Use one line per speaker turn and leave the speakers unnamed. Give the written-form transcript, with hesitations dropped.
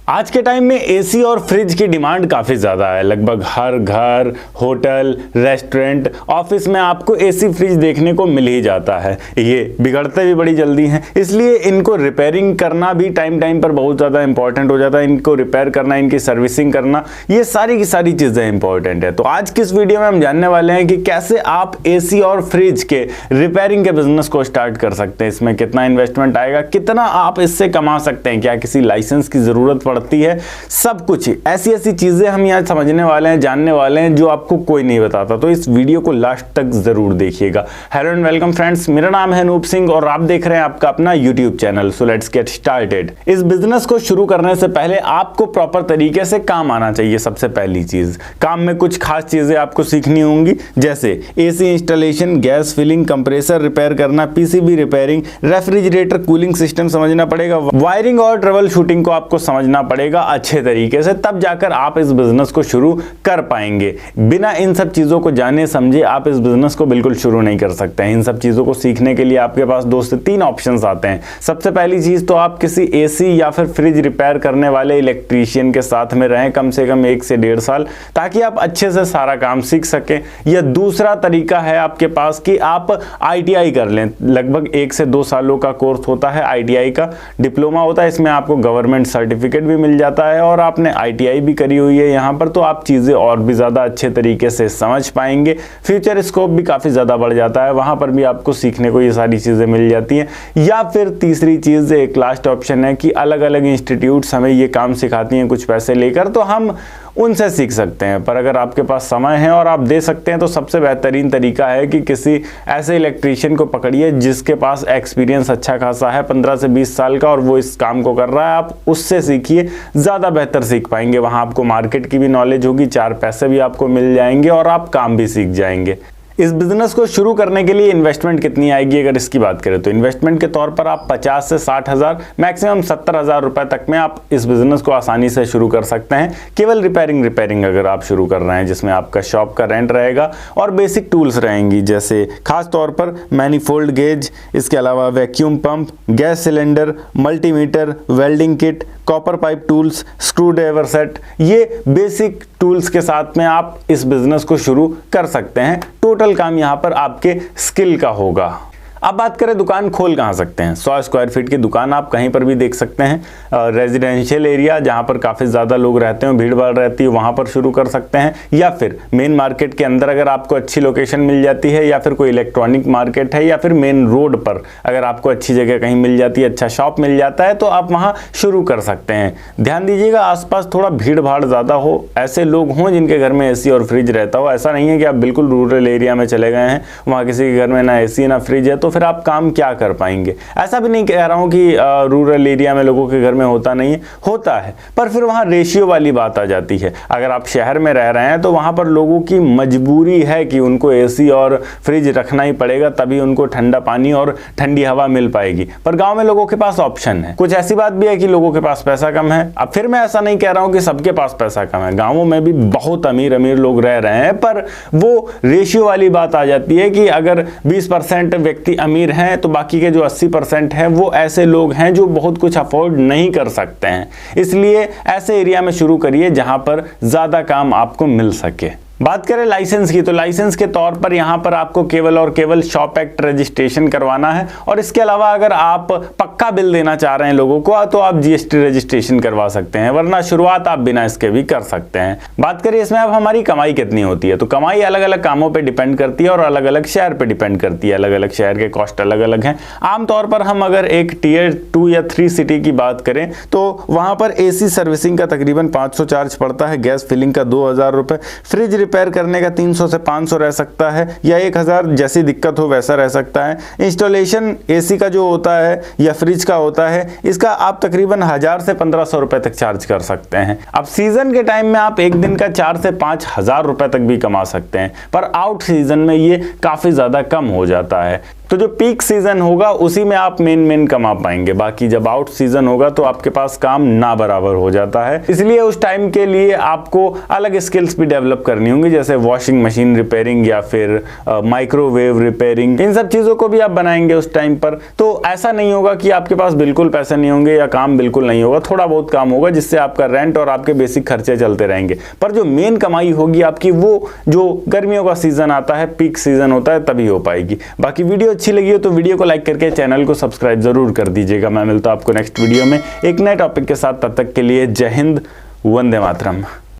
आज के टाइम में एसी और फ्रिज की डिमांड काफ़ी ज़्यादा है। लगभग हर घर, होटल, रेस्टोरेंट, ऑफिस में आपको एसी फ्रिज देखने को मिल ही जाता है। ये बिगड़ते भी बड़ी जल्दी हैं, इसलिए इनको रिपेयरिंग करना भी टाइम टाइम पर बहुत ज़्यादा इंपॉर्टेंट हो जाता है। इनको रिपेयर करना, इनकी सर्विसिंग करना, ये सारी की सारी चीज़ें इंपॉर्टेंट है। तो आज की इस वीडियो में हम जानने वाले हैं कि कैसे आप एसी और फ्रिज के रिपेयरिंग के बिजनेस को स्टार्ट कर सकते हैं। इसमें कितना इन्वेस्टमेंट आएगा, कितना आप इससे कमा सकते हैं, क्या किसी लाइसेंस की ज़रूरत पड़ती है, सब कुछ ऐसी ऐसी चीजें हम यहाँ समझने वाले हैं, जानने वाले हैं, जो आपको कोई नहीं बताता। तो इस वीडियो को लास्ट तक जरूर देखिएगा। हेलो एंड वेलकम फ्रेंड्स, मेरा नाम है अनूप सिंह और आप देख रहे हैं आपका अपना YouTube channel. So let's get started. इस बिजनेस को शुरू करने से पहले आपको प्रॉपर तरीके से काम आना चाहिए। सबसे पहली चीज, काम में कुछ खास चीजें आपको सीखनी होंगी, जैसे AC installation, gas filling, compressor repair करना, PCB repairing, refrigerator cooling system समझना पड़ेगा, वायरिंग और ट्रबल शूटिंग को आपको समझना पड़ेगा अच्छे तरीके से, तब जाकर आप इस बिजनेस को शुरू कर पाएंगे। बिना इन सब चीजों को जाने समझे आप इस बिजनेस को बिल्कुल शुरू नहीं कर सकते हैं। इन सब चीजों को सीखने के लिए आपके पास 2 से 3 ऑप्शंस आते हैं। सबसे पहली चीज तो आप किसी एसी या फिर फ्रिज रिपेयर करने वाले इलेक्ट्रीशियन के साथ में रहें कम से कम 1 से 1.5 साल, ताकि आप अच्छे से सारा काम सीख सकें। या दूसरा तरीका है आपके पास कि आप ITI कर लें। लगभग 1 से 2 सालों का कोर्स होता है, ITI का डिप्लोमा होता है। इसमें आपको गवर्नमेंट सर्टिफिकेट भी मिल जाता है और आपने ITI भी करी हुई है यहाँ पर, तो आप चीज़ें और भी ज़्यादा अच्छे तरीके से समझ पाएंगे। फ्यूचर स्कोप भी काफ़ी ज़्यादा बढ़ जाता है, वहाँ पर भी आपको सीखने को ये सारी चीज़ें मिल जाती हैं। या फिर तीसरी चीज़, एक लास्ट ऑप्शन है कि अलग अलग इंस्टीट्यूट्स हमें ये काम सिखाती हैं कुछ पैसे लेकर, तो हम उनसे सीख सकते हैं। पर अगर आपके पास समय है और आप दे सकते हैं तो सबसे बेहतरीन तरीका है कि किसी ऐसे इलेक्ट्रीशियन को पकड़िए जिसके पास एक्सपीरियंस अच्छा खासा है, 15 से 20 साल का, और वो इस काम को कर रहा है। आप उससे सीखिए, ज़्यादा बेहतर सीख पाएंगे। वहाँ आपको मार्केट की भी नॉलेज होगी, 4 पैसे भी आपको मिल जाएंगे और आप काम भी सीख जाएंगे। इस बिजनेस को शुरू करने के लिए इन्वेस्टमेंट कितनी आएगी, अगर इसकी बात करें तो इन्वेस्टमेंट के तौर पर आप 50 से 60 हज़ार, मैक्सिमम 70 हज़ार रुपए तक में आप इस बिजनेस को आसानी से शुरू कर सकते हैं। केवल रिपेयरिंग अगर आप शुरू कर रहे हैं, जिसमें आपका शॉप का रेंट रहेगा और बेसिक टूल्स रहेंगी, जैसे खास तौर पर मैनीफोल्ड गेज, इसके अलावा vacuum pump, gas cylinder, multimeter, welding kit, copper pipe tools, screw driver set. ये बेसिक टूल्स के साथ में आप इस बिजनेस को शुरू कर सकते हैं। टोटल काम यहाँ पर आपके स्किल का होगा। अब बात करें दुकान खोल कहाँ सकते हैं। 100 स्क्वायर फीट की दुकान आप कहीं पर भी देख सकते हैं। रेजिडेंशियल एरिया जहाँ पर काफ़ी ज़्यादा लोग रहते हैं, भीड़ भाड़ रहती है, वहाँ पर शुरू कर सकते हैं। या फिर मेन मार्केट के अंदर अगर आपको अच्छी लोकेशन मिल जाती है, या फिर कोई इलेक्ट्रॉनिक मार्केट है, या फिर मेन रोड पर अगर आपको अच्छी जगह कहीं मिल जाती है, अच्छा शॉप मिल जाता है, तो आप वहाँ शुरू कर सकते हैं। ध्यान दीजिएगा आसपास थोड़ा भीड़ भाड़ ज़्यादा हो, ऐसे लोग हों जिनके घर में एसी और फ्रिज रहता हो। ऐसा नहीं है कि आप बिल्कुल रूरल एरिया में चले गए हैं, वहाँ किसी के घर में ना एसी ना फ्रिज है, तो फिर आप काम क्या कर पाएंगे। ऐसा भी नहीं कह रहा हूं कि रूरल एरिया में लोगों के घर में होता नहीं है, होता है, पर फिर वहां रेशियो वाली बात आ जाती है। अगर आप शहर में रह रहे हैं तो वहां पर लोगों की मजबूरी है कि उनको एसी और फ्रिज रखना ही पड़ेगा, तभी उनको ठंडा पानी और ठंडी हवा मिल पाएगी। पर गांव में लोगों के पास ऑप्शन है। कुछ ऐसी बात भी है कि लोगों के पास पैसा कम है। अब फिर मैं ऐसा नहीं कह रहा हूं कि सबके पास पैसा कम है, गांवों में भी बहुत अमीर अमीर लोग रह रहे हैं, पर वो रेशियो वाली बात आ जाती है कि अगर 20% व्यक्ति अमीर हैं तो बाकी के जो 80% हैं वो ऐसे लोग हैं जो बहुत कुछ अफोर्ड नहीं कर सकते हैं। इसलिए ऐसे एरिया में शुरू करिए जहां पर ज्यादा काम आपको मिल सके। बात करें लाइसेंस की, तो लाइसेंस के तौर पर यहाँ पर आपको केवल और केवल शॉप एक्ट रजिस्ट्रेशन करवाना है, और इसके अलावा अगर आप पक्का बिल देना चाह रहे हैं लोगों को तो आप GST रजिस्ट्रेशन करवा सकते हैं, वरना शुरुआत आप बिना इसके भी कर सकते हैं। बात करिए इसमें अब हमारी कमाई कितनी होती है, तो कमाई अलग अलग कामों पर डिपेंड करती है और अलग अलग शहर पर डिपेंड करती है। अलग अलग शहर के कॉस्ट अलग अलग हैं। आमतौर पर हम अगर एक Tier 2 या 3 सिटी की बात करें तो वहाँ पर AC सर्विसिंग का तकरीबन 500 चार्ज पड़ता है, गैस फिलिंग का 2000 रुपये, फ्रिज रिपेयर करने का 300 से 500 रह सकता है, या 1000, जैसी दिक्कत हो वैसा रह सकता है। इंस्टॉलेशन एसी का जो होता है या फ्रिज का होता है, इसका आप तकरीबन 1000 से 1500 रुपए तक चार्ज कर सकते हैं। अब सीजन के टाइम में आप एक दिन का 4 से 5000 रुपए तक भी कमा सकते हैं, पर आउट सीजन में ये काफी ज्यादा कम हो जाता है। तो जो पीक सीजन होगा उसी में आप मेन कमा पाएंगे, बाकी जब आउट सीजन होगा तो आपके पास काम ना बराबर हो जाता है। इसलिए उस टाइम के लिए आपको अलग स्किल्स भी डेवलप करनी होंगी, जैसे वॉशिंग मशीन रिपेयरिंग या फिर माइक्रोवेव रिपेयरिंग। इन सब चीजों को भी आप बनाएंगे उस टाइम पर। तो ऐसा नहीं होगा कि आपके पास बिल्कुल पैसे नहीं होंगे या काम बिल्कुल नहीं होगा, थोड़ा बहुत काम होगा जिससे आपका रेंट और आपके बेसिक खर्चे चलते रहेंगे। पर जो मेन कमाई होगी आपकी वो जो गर्मियों का सीजन आता है, पीक सीजन होता है, तभी हो पाएगी। बाकी वीडियो अच्छी लगी हो तो वीडियो को लाइक करके चैनल को सब्सक्राइब जरूर कर दीजिएगा। मैं मिलता हूं आपको नेक्स्ट वीडियो में एक नए टॉपिक के साथ। तब तक के लिए जय हिंद, वंदे मातरम।